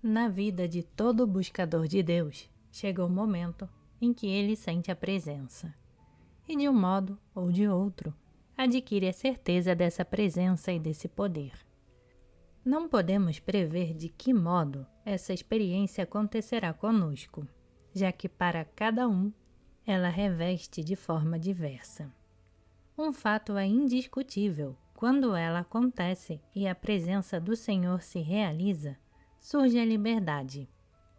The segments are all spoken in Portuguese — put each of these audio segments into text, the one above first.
Na vida de todo buscador de Deus, chega o momento em que ele sente a presença. E de um modo ou de outro, adquire a certeza dessa presença e desse poder. Não podemos prever de que modo essa experiência acontecerá conosco, já que para cada um ela reveste de forma diversa. Um fato é indiscutível: quando ela acontece e a presença do Senhor se realiza, surge a liberdade,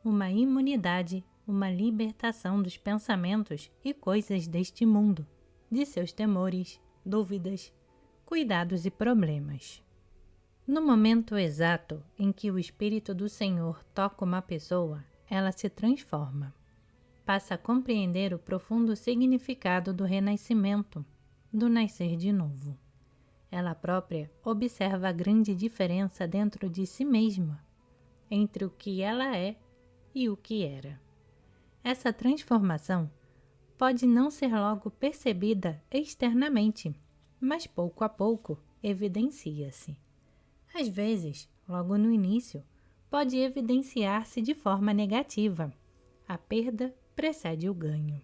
uma imunidade, uma libertação dos pensamentos e coisas deste mundo, de seus temores, dúvidas, cuidados e problemas. No momento exato em que o Espírito do Senhor toca uma pessoa, ela se transforma. Passa a compreender o profundo significado do renascimento, do nascer de novo. Ela própria observa a grande diferença dentro de si mesma, entre o que ela é e o que era. Essa transformação pode não ser logo percebida externamente, mas pouco a pouco evidencia-se. Às vezes, logo no início, pode evidenciar-se de forma negativa. A perda precede o ganho.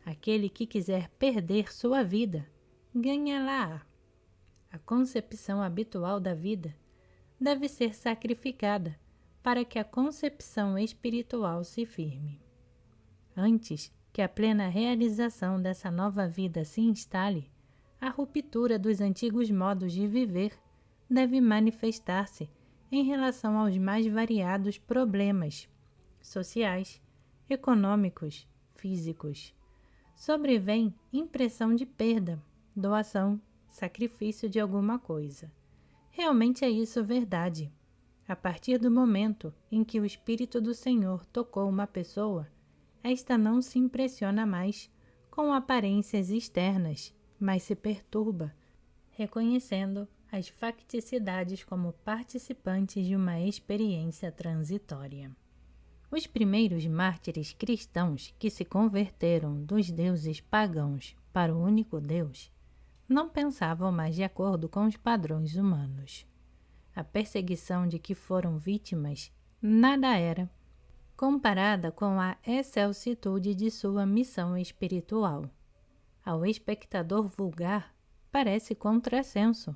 Aquele que quiser perder sua vida, ganha-la-á. A concepção habitual da vida deve ser sacrificada para que a concepção espiritual se firme. Antes que a plena realização dessa nova vida se instale, a ruptura dos antigos modos de viver deve manifestar-se em relação aos mais variados problemas sociais, econômicos, físicos. Sobrevém impressão de perda, doação, sacrifício de alguma coisa. Realmente é isso verdade. A partir do momento em que o Espírito do Senhor tocou uma pessoa, esta não se impressiona mais com aparências externas, mas se perturba, reconhecendo as facticidades como participantes de uma experiência transitória. Os primeiros mártires cristãos que se converteram dos deuses pagãos para o único Deus não pensavam mais de acordo com os padrões humanos. A perseguição de que foram vítimas nada era comparada com a excelsitude de sua missão espiritual. Ao espectador vulgar, parece contrassenso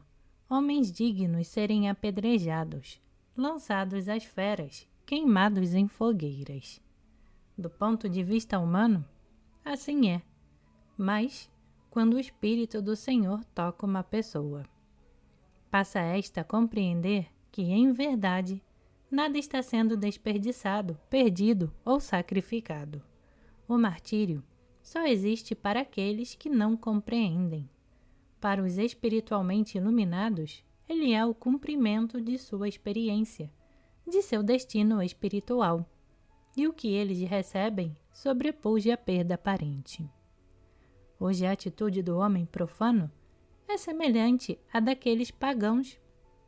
homens dignos serem apedrejados, lançados às feras, queimados em fogueiras. Do ponto de vista humano, assim é. Mas, quando o Espírito do Senhor toca uma pessoa, passa esta a compreender que, em verdade, nada está sendo desperdiçado, perdido ou sacrificado. O martírio só existe para aqueles que não compreendem. Para os espiritualmente iluminados, ele é o cumprimento de sua experiência, de seu destino espiritual, e o que eles recebem sobrepuja a perda aparente. Hoje a atitude do homem profano é semelhante à daqueles pagãos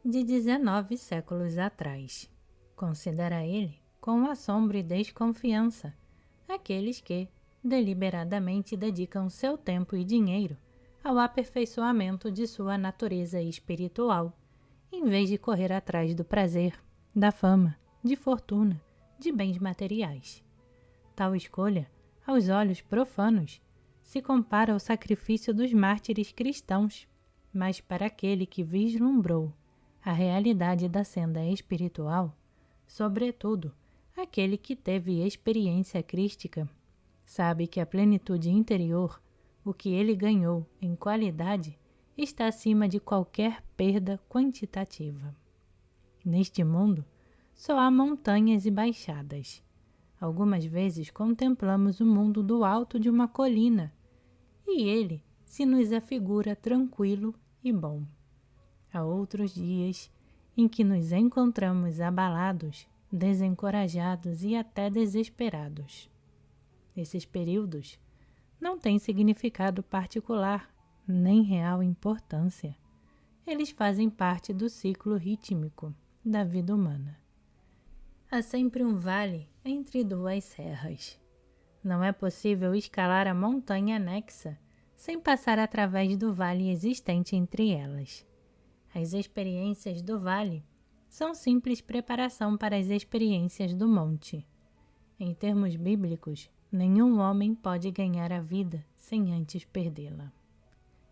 de 19 séculos atrás. Considera ele com assombro e desconfiança aqueles que deliberadamente dedicam seu tempo e dinheiro ao aperfeiçoamento de sua natureza espiritual, em vez de correr atrás do prazer, da fama, de fortuna, de bens materiais. Tal escolha, aos olhos profanos, se compara ao sacrifício dos mártires cristãos, mas para aquele que vislumbrou a realidade da senda espiritual, sobretudo aquele que teve experiência crística, sabe que a plenitude interior, o que ele ganhou em qualidade, está acima de qualquer perda quantitativa. Neste mundo, só há montanhas e baixadas. Algumas vezes contemplamos o mundo do alto de uma colina, e ele se nos afigura tranquilo e bom. Há outros dias em que nos encontramos abalados, desencorajados e até desesperados. Esses períodos não têm significado particular, nem real importância. Eles fazem parte do ciclo rítmico da vida humana. Há sempre um vale entre duas serras. Não é possível escalar a montanha anexa sem passar através do vale existente entre elas. As experiências do vale são simples preparação para as experiências do monte. Em termos bíblicos, nenhum homem pode ganhar a vida sem antes perdê-la.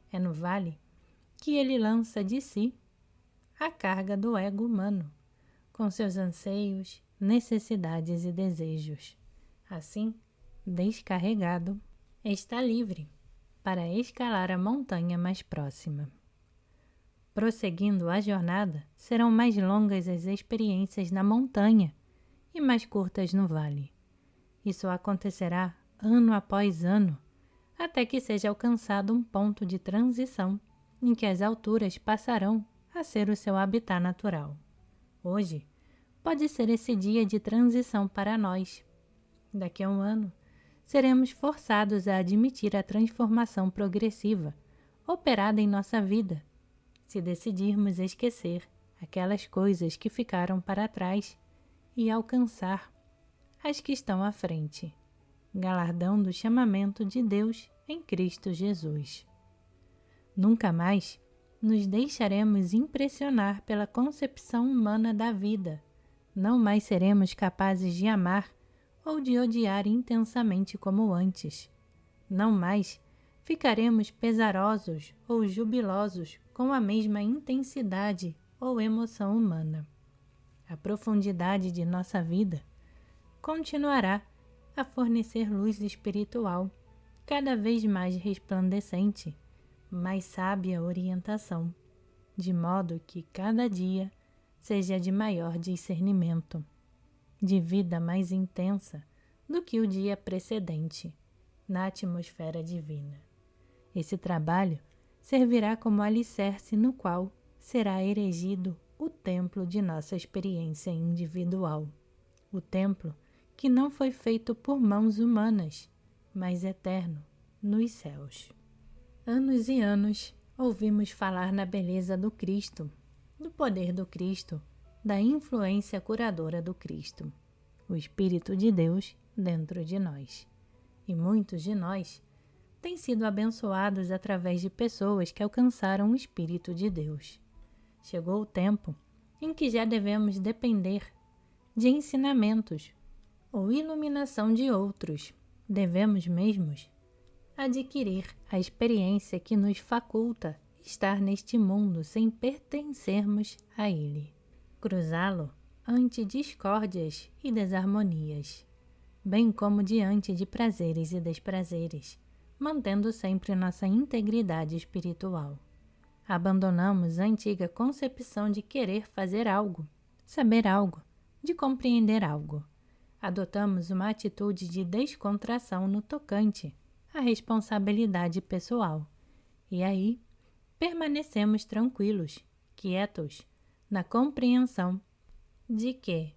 É no vale que ele lança de si a carga do ego humano, com seus anseios, necessidades e desejos. Assim, descarregado, está livre para escalar a montanha mais próxima. Prosseguindo a jornada, serão mais longas as experiências na montanha e mais curtas no vale. Isso acontecerá ano após ano, até que seja alcançado um ponto de transição em que as alturas passarão a ser o seu habitat natural. Hoje, pode ser esse dia de transição para nós. Daqui a um ano, seremos forçados a admitir a transformação progressiva operada em nossa vida, se decidirmos esquecer aquelas coisas que ficaram para trás e alcançar as que estão à frente, galardão do chamamento de Deus em Cristo Jesus. Nunca mais nos deixaremos impressionar pela concepção humana da vida. Não mais seremos capazes de amar ou de odiar intensamente como antes. Não mais ficaremos pesarosos ou jubilosos com a mesma intensidade ou emoção humana. A profundidade de nossa vida continuará a fornecer luz espiritual, cada vez mais resplandecente, mais sábia orientação, de modo que cada dia seja de maior discernimento, de vida mais intensa do que o dia precedente, na atmosfera divina. Esse trabalho servirá como alicerce no qual será erigido o templo de nossa experiência individual, o templo que não foi feito por mãos humanas, mas eterno nos céus. Anos e anos ouvimos falar na beleza do Cristo, do poder do Cristo, da influência curadora do Cristo, o Espírito de Deus dentro de nós. E muitos de nós têm sido abençoados através de pessoas que alcançaram o Espírito de Deus. Chegou o tempo em que já devemos depender de ensinamentos ou iluminação de outros. Devemos mesmos adquirir a experiência que nos faculta estar neste mundo sem pertencermos a ele. Cruzá-lo ante discórdias e desarmonias, bem como diante de prazeres e desprazeres, mantendo sempre nossa integridade espiritual. Abandonamos a antiga concepção de querer fazer algo, saber algo, de compreender algo. Adotamos uma atitude de descontração no tocante à responsabilidade pessoal. E aí, permanecemos tranquilos, quietos, na compreensão de que,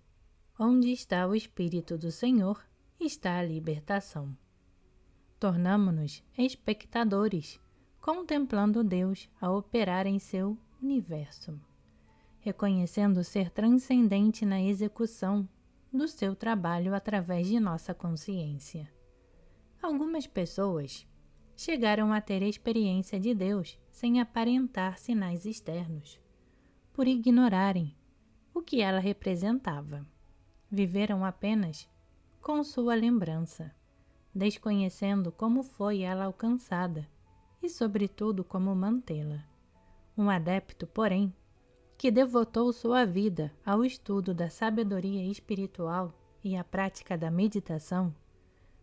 onde está o Espírito do Senhor, está a libertação. Tornamo-nos espectadores, contemplando Deus a operar em seu universo, reconhecendo ser transcendente na execução do seu trabalho através de nossa consciência. Algumas pessoas chegaram a ter experiência de Deus sem aparentar sinais externos, por ignorarem o que ela representava. Viveram apenas com sua lembrança, desconhecendo como foi ela alcançada e, sobretudo, como mantê-la. Um adepto, porém, que devotou sua vida ao estudo da sabedoria espiritual e à prática da meditação,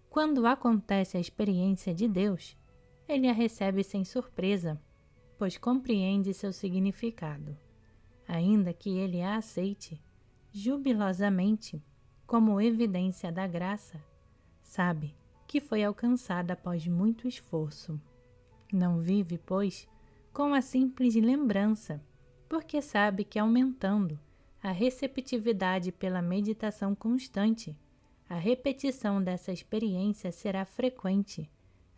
quando acontece a experiência de Deus, ele a recebe sem surpresa, pois compreende seu significado, ainda que ele a aceite jubilosamente como evidência da graça, sabe que foi alcançada após muito esforço. Não vive, pois, com a simples lembrança, porque sabe que aumentando a receptividade pela meditação constante, a repetição dessa experiência será frequente,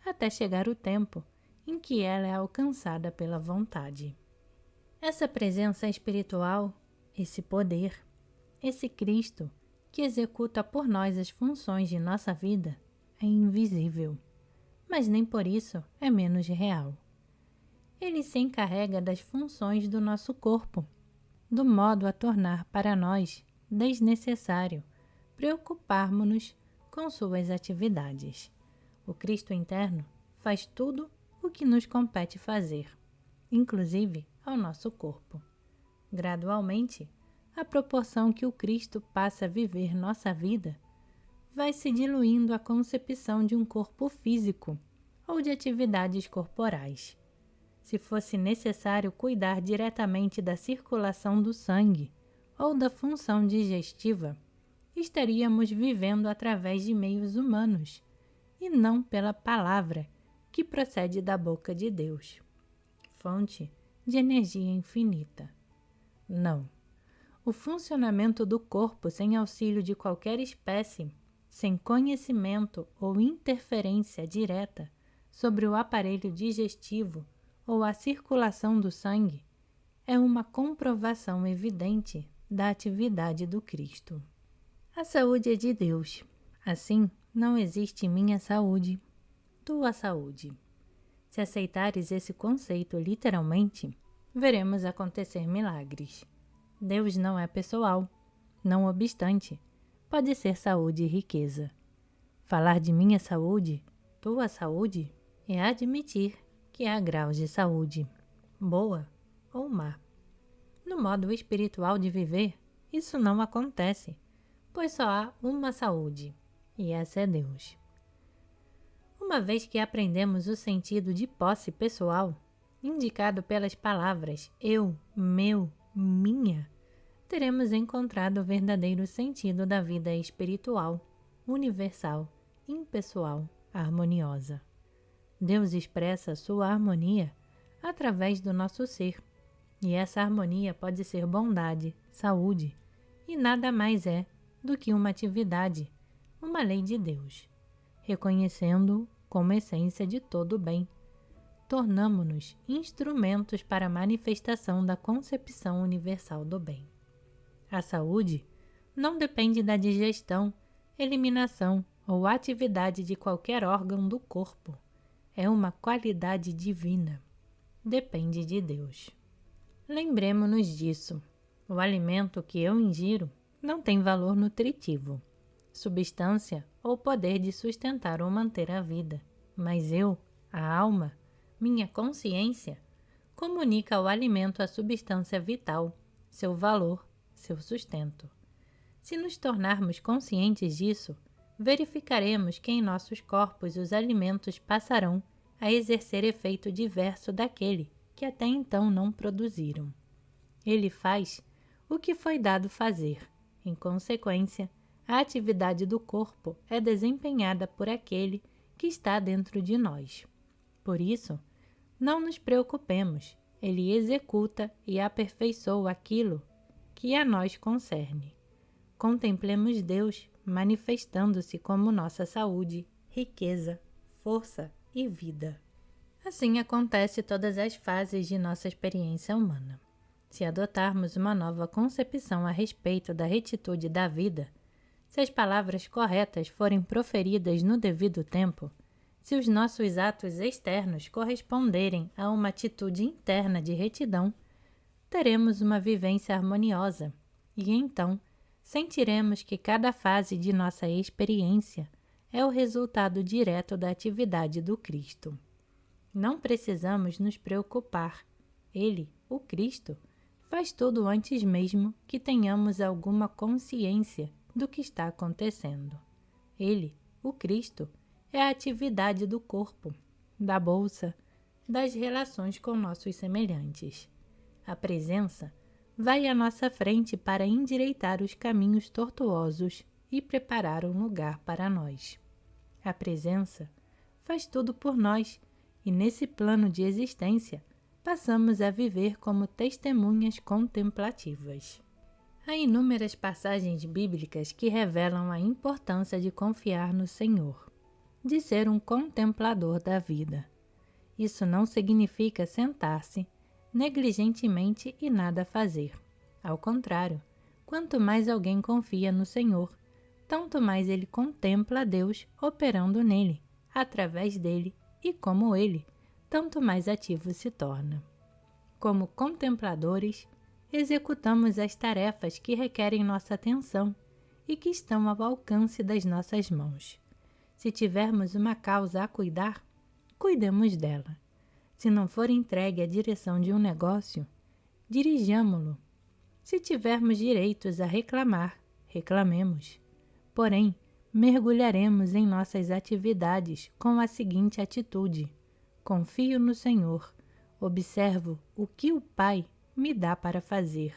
até chegar o tempo em que ela é alcançada pela vontade. Essa presença espiritual, esse poder, esse Cristo que executa por nós as funções de nossa vida, é invisível, mas nem por isso é menos real. Ele se encarrega das funções do nosso corpo, do modo a tornar para nós desnecessário preocuparmos-nos com suas atividades. O Cristo interno faz tudo o que nos compete fazer, inclusive ao nosso corpo. Gradualmente, à proporção que o Cristo passa a viver nossa vida, vai se diluindo a concepção de um corpo físico ou de atividades corporais. Se fosse necessário cuidar diretamente da circulação do sangue ou da função digestiva, estaríamos vivendo através de meios humanos e não pela palavra que procede da boca de Deus, fonte de energia infinita. Não. O funcionamento do corpo sem auxílio de qualquer espécie, sem conhecimento ou interferência direta sobre o aparelho digestivo ou a circulação do sangue, é uma comprovação evidente da atividade do Cristo. A saúde é de Deus. Assim, não existe minha saúde, tua saúde. Se aceitares esse conceito literalmente, veremos acontecer milagres. Deus não é pessoal. Não obstante, pode ser saúde e riqueza. Falar de minha saúde, tua saúde, é admitir que há graus de saúde, boa ou má. No modo espiritual de viver, isso não acontece, pois só há uma saúde, e essa é Deus. Uma vez que aprendemos o sentido de posse pessoal, indicado pelas palavras eu, meu, minha, teremos encontrado o verdadeiro sentido da vida espiritual, universal, impessoal, harmoniosa. Deus expressa sua harmonia através do nosso ser, e essa harmonia pode ser bondade, saúde, e nada mais é do que uma atividade, uma lei de Deus. Reconhecendo-o como essência de todo o bem, tornamo-nos instrumentos para a manifestação da concepção universal do bem. A saúde não depende da digestão, eliminação ou atividade de qualquer órgão do corpo. É uma qualidade divina. Depende de Deus. Lembremo-nos disso. O alimento que eu ingiro não tem valor nutritivo, substância ou poder de sustentar ou manter a vida. Mas eu, a alma, minha consciência, comunica ao alimento a substância vital, seu valor, seu sustento. Se nos tornarmos conscientes disso, verificaremos que em nossos corpos os alimentos passarão a exercer efeito diverso daquele que até então não produziram. Ele faz o que foi dado fazer. Em consequência, a atividade do corpo é desempenhada por aquele que está dentro de nós. Por isso, não nos preocupemos, ele executa e aperfeiçoa aquilo que a nós concerne. Contemplemos Deus manifestando-se como nossa saúde, riqueza, força e vida. Assim acontece todas as fases de nossa experiência humana. Se adotarmos uma nova concepção a respeito da retitude da vida, se as palavras corretas forem proferidas no devido tempo, se os nossos atos externos corresponderem a uma atitude interna de retidão, teremos uma vivência harmoniosa e então sentiremos que cada fase de nossa experiência é o resultado direto da atividade do Cristo. Não precisamos nos preocupar. Ele, o Cristo, faz tudo antes mesmo que tenhamos alguma consciência do que está acontecendo. Ele, o Cristo, é a atividade do corpo, da bolsa, das relações com nossos semelhantes. A presença vai à nossa frente para endireitar os caminhos tortuosos e preparar um lugar para nós. A presença faz tudo por nós e nesse plano de existência passamos a viver como testemunhas contemplativas. Há inúmeras passagens bíblicas que revelam a importância de confiar no Senhor, de ser um contemplador da vida. Isso não significa sentar-se negligentemente e nada fazer. Ao contrário, quanto mais alguém confia no Senhor, tanto mais ele contempla a Deus operando nele, através dele e como ele, tanto mais ativo se torna. Como contempladores, executamos as tarefas que requerem nossa atenção e que estão ao alcance das nossas mãos. Se tivermos uma causa a cuidar, cuidemos dela. Se não for entregue a direção de um negócio, dirijamo-lo. Se tivermos direitos a reclamar, reclamemos. Porém, mergulharemos em nossas atividades com a seguinte atitude: confio no Senhor, observo o que o Pai me dá para fazer.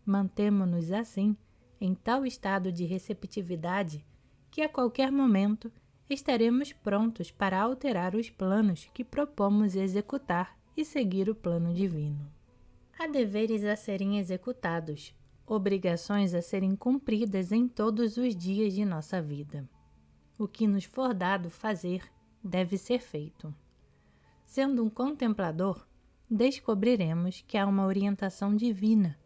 Mantemo-nos assim em tal estado de receptividade que a qualquer momento estaremos prontos para alterar os planos que propomos executar e seguir o plano divino. Há deveres a serem executados, obrigações a serem cumpridas em todos os dias de nossa vida. O que nos for dado fazer deve ser feito. Sendo um contemplador, descobriremos que há uma orientação divina,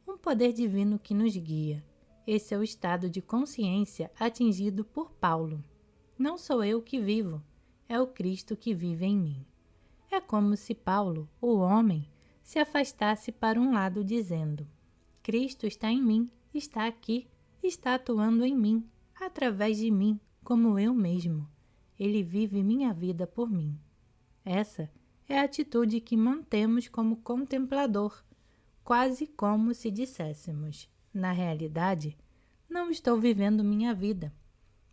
um poder divino que nos guia. Esse é o estado de consciência atingido por Paulo. Não sou eu que vivo, é o Cristo que vive em mim. É como se Paulo, o homem, se afastasse para um lado dizendo: Cristo está em mim, está aqui, está atuando em mim, através de mim, como eu mesmo. Ele vive minha vida por mim. Essa é a atitude que mantemos como contemplador, quase como se disséssemos: na realidade, não estou vivendo minha vida.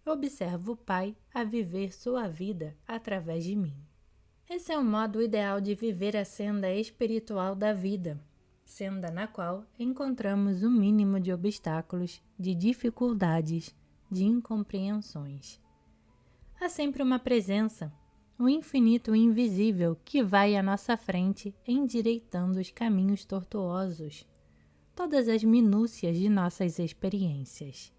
Observo o Pai a viver sua vida através de mim. Esse é o modo ideal de viver a senda espiritual da vida, senda na qual encontramos o mínimo de obstáculos, de dificuldades, de incompreensões. Há sempre uma presença, o infinito invisível que vai à nossa frente endireitando os caminhos tortuosos, todas as minúcias de nossas experiências.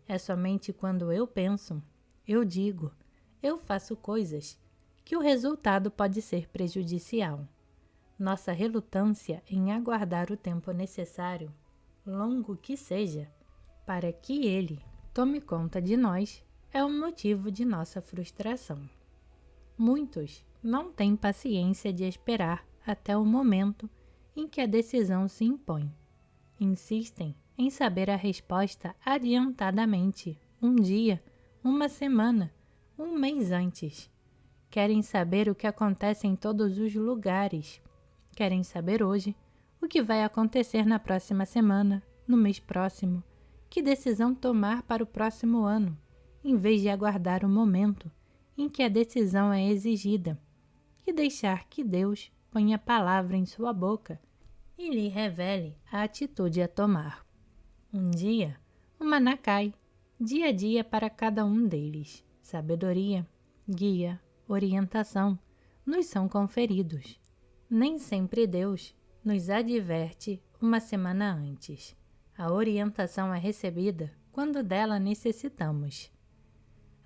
É somente quando eu penso, eu digo, eu faço coisas, que o resultado pode ser prejudicial. Nossa relutância em aguardar o tempo necessário, longo que seja, para que ele tome conta de nós, é o motivo de nossa frustração. Muitos não têm paciência de esperar até o momento em que a decisão se impõe. Insistem em saber a resposta adiantadamente, um dia, uma semana, um mês antes. Querem saber o que acontece em todos os lugares. Querem saber hoje o que vai acontecer na próxima semana, no mês próximo, que decisão tomar para o próximo ano, em vez de aguardar o momento em que a decisão é exigida e deixar que Deus ponha a palavra em sua boca e lhe revele a atitude a tomar. Um dia, o maná cai, dia a dia para cada um deles. Sabedoria, guia, orientação nos são conferidos. Nem sempre Deus nos adverte uma semana antes. A orientação é recebida quando dela necessitamos.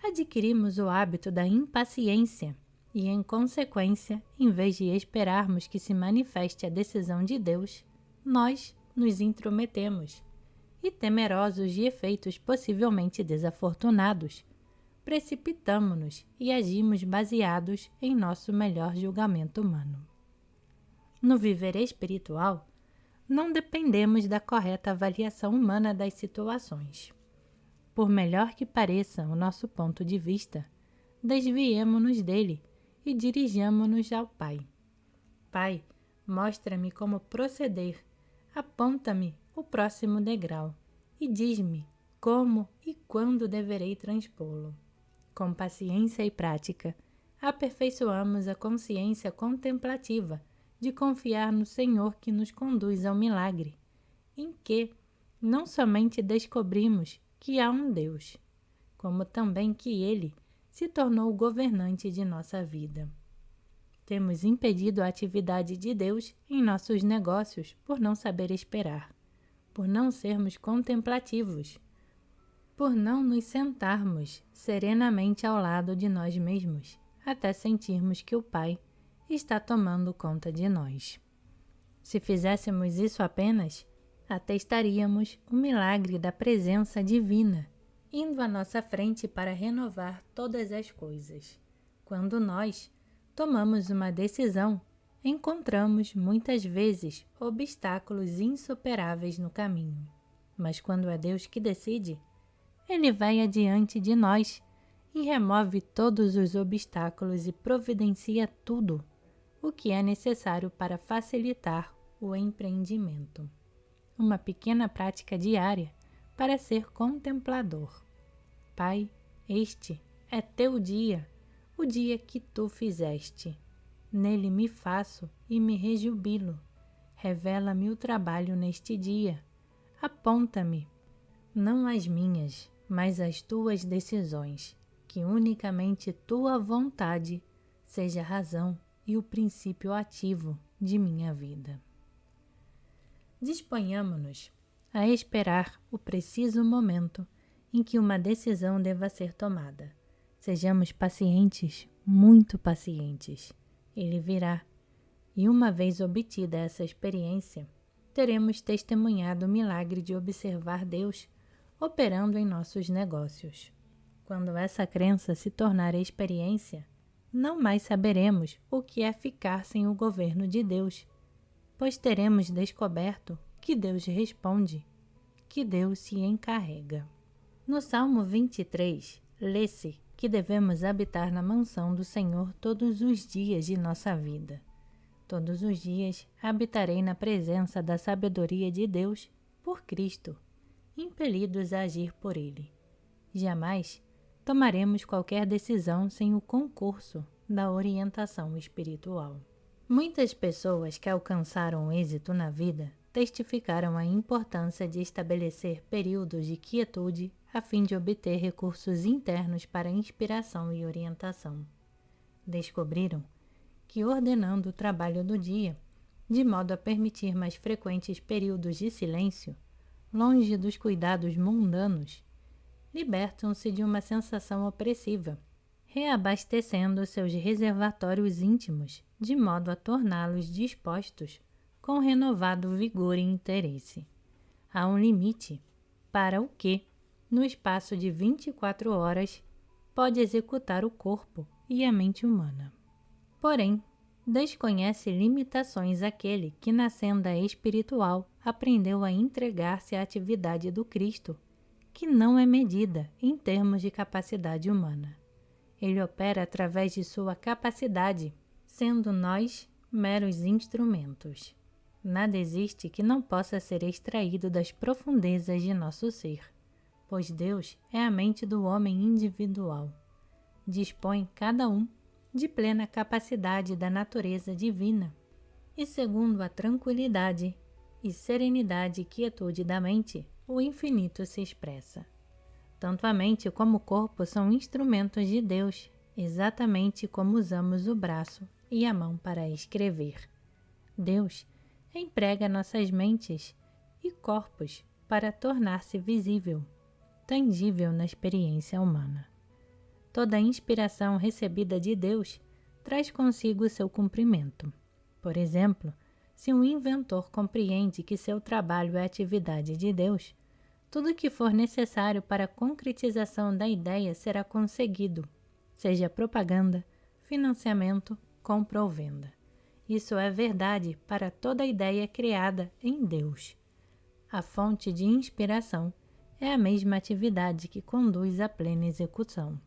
Adquirimos o hábito da impaciência e, em consequência, em vez de esperarmos que se manifeste a decisão de Deus, nós nos intrometemos e, temerosos de efeitos possivelmente desafortunados, precipitamo-nos e agimos baseados em nosso melhor julgamento humano. No viver espiritual, não dependemos da correta avaliação humana das situações. Por melhor que pareça o nosso ponto de vista, desviemo-nos dele e dirijamo-nos ao Pai. Pai, mostra-me como proceder, aponta-me o próximo degrau e diz-me como e quando deverei transpô-lo. Com paciência e prática, aperfeiçoamos a consciência contemplativa de confiar no Senhor que nos conduz ao milagre, em que não somente descobrimos que há um Deus, como também que Ele se tornou o governante de nossa vida. Temos impedido a atividade de Deus em nossos negócios por não saber esperar, por não sermos contemplativos, por não nos sentarmos serenamente ao lado de nós mesmos, até sentirmos que o Pai está tomando conta de nós. Se fizéssemos isso apenas, atestaríamos o milagre da presença divina, indo à nossa frente para renovar todas as coisas. Quando nós tomamos uma decisão, Encontramos muitas vezes obstáculos insuperáveis no caminho, mas quando é Deus que decide, Ele vai adiante de nós e remove todos os obstáculos e providencia tudo o que é necessário para facilitar o empreendimento. Uma pequena prática diária para ser contemplador. Pai, este é teu dia, o dia que tu fizeste. Nele me faço e me rejubilo. Revela-me o trabalho neste dia. Aponta-me, não as minhas, mas as tuas decisões, que unicamente tua vontade seja a razão e o princípio ativo de minha vida. Disponhamo-nos a esperar o preciso momento em que uma decisão deva ser tomada. Sejamos pacientes, muito pacientes. Ele virá, e uma vez obtida essa experiência, teremos testemunhado o milagre de observar Deus operando em nossos negócios. Quando essa crença se tornar experiência, não mais saberemos o que é ficar sem o governo de Deus, pois teremos descoberto que Deus responde, que Deus se encarrega. No Salmo 23, lê-se que devemos habitar na mansão do Senhor todos os dias de nossa vida. Todos os dias habitarei na presença da sabedoria de Deus por Cristo, impelidos a agir por Ele. Jamais tomaremos qualquer decisão sem o concurso da orientação espiritual. Muitas pessoas que alcançaram êxito na vida testificaram a importância de estabelecer períodos de quietude a fim de obter recursos internos para inspiração e orientação. Descobriram que, ordenando o trabalho do dia, de modo a permitir mais frequentes períodos de silêncio, longe dos cuidados mundanos, libertam-se de uma sensação opressiva, reabastecendo seus reservatórios íntimos, de modo a torná-los dispostos com renovado vigor e interesse. Há um limite para o que, no espaço de 24 horas, pode executar o corpo e a mente humana. Porém, desconhece limitações aquele que, na senda espiritual, aprendeu a entregar-se à atividade do Cristo, que não é medida em termos de capacidade humana. Ele opera através de sua capacidade, sendo nós meros instrumentos. Nada existe que não possa ser extraído das profundezas de nosso ser, pois Deus é a mente do homem individual. Dispõe cada um de plena capacidade da natureza divina, e segundo a tranquilidade e serenidade e quietude da mente, o infinito se expressa. Tanto a mente como o corpo são instrumentos de Deus, exatamente como usamos o braço e a mão para escrever. Deus emprega nossas mentes e corpos para tornar-se visível, tangível na experiência humana. Toda inspiração recebida de Deus traz consigo seu cumprimento. Por exemplo, se um inventor compreende que seu trabalho é atividade de Deus, tudo o que for necessário para a concretização da ideia será conseguido, seja propaganda, financiamento, compra ou venda. Isso é verdade para toda ideia criada em Deus. A fonte de inspiração é a mesma atividade que conduz à plena execução.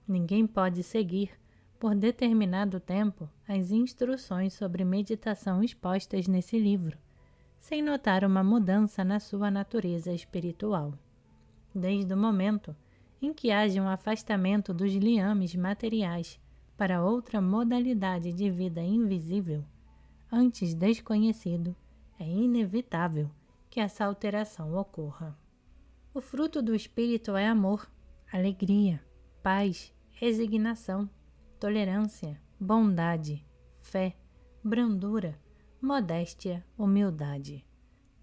Ninguém pode seguir, por determinado tempo, as instruções sobre meditação expostas nesse livro, sem notar uma mudança na sua natureza espiritual. Desde o momento em que haja um afastamento dos liames materiais para outra modalidade de vida invisível, antes desconhecido, é inevitável que essa alteração ocorra. O fruto do Espírito é amor, alegria, paz, resignação, tolerância, bondade, fé, brandura, modéstia, humildade.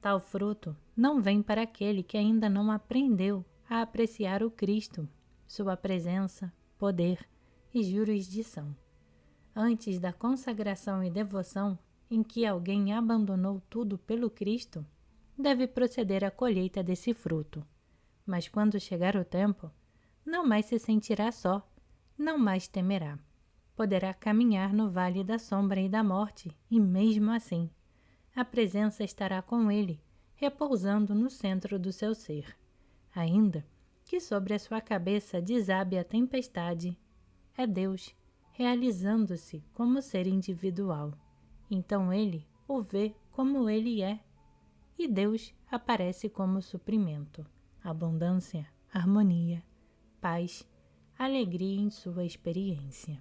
Tal fruto não vem para aquele que ainda não aprendeu a apreciar o Cristo, sua presença, poder e jurisdição. Antes da consagração e devoção em que alguém abandonou tudo pelo Cristo, deve proceder à colheita desse fruto. Mas quando chegar o tempo, não mais se sentirá só, não mais temerá. poderá caminhar no vale da sombra e da morte, e mesmo assim, a presença estará com ele, repousando no centro do seu ser. Ainda que sobre a sua cabeça desabe a tempestade, é Deus realizando-se como ser individual. Então ele o vê como ele é, e Deus aparece como suprimento, abundância, harmonia, paz, alegria em sua experiência.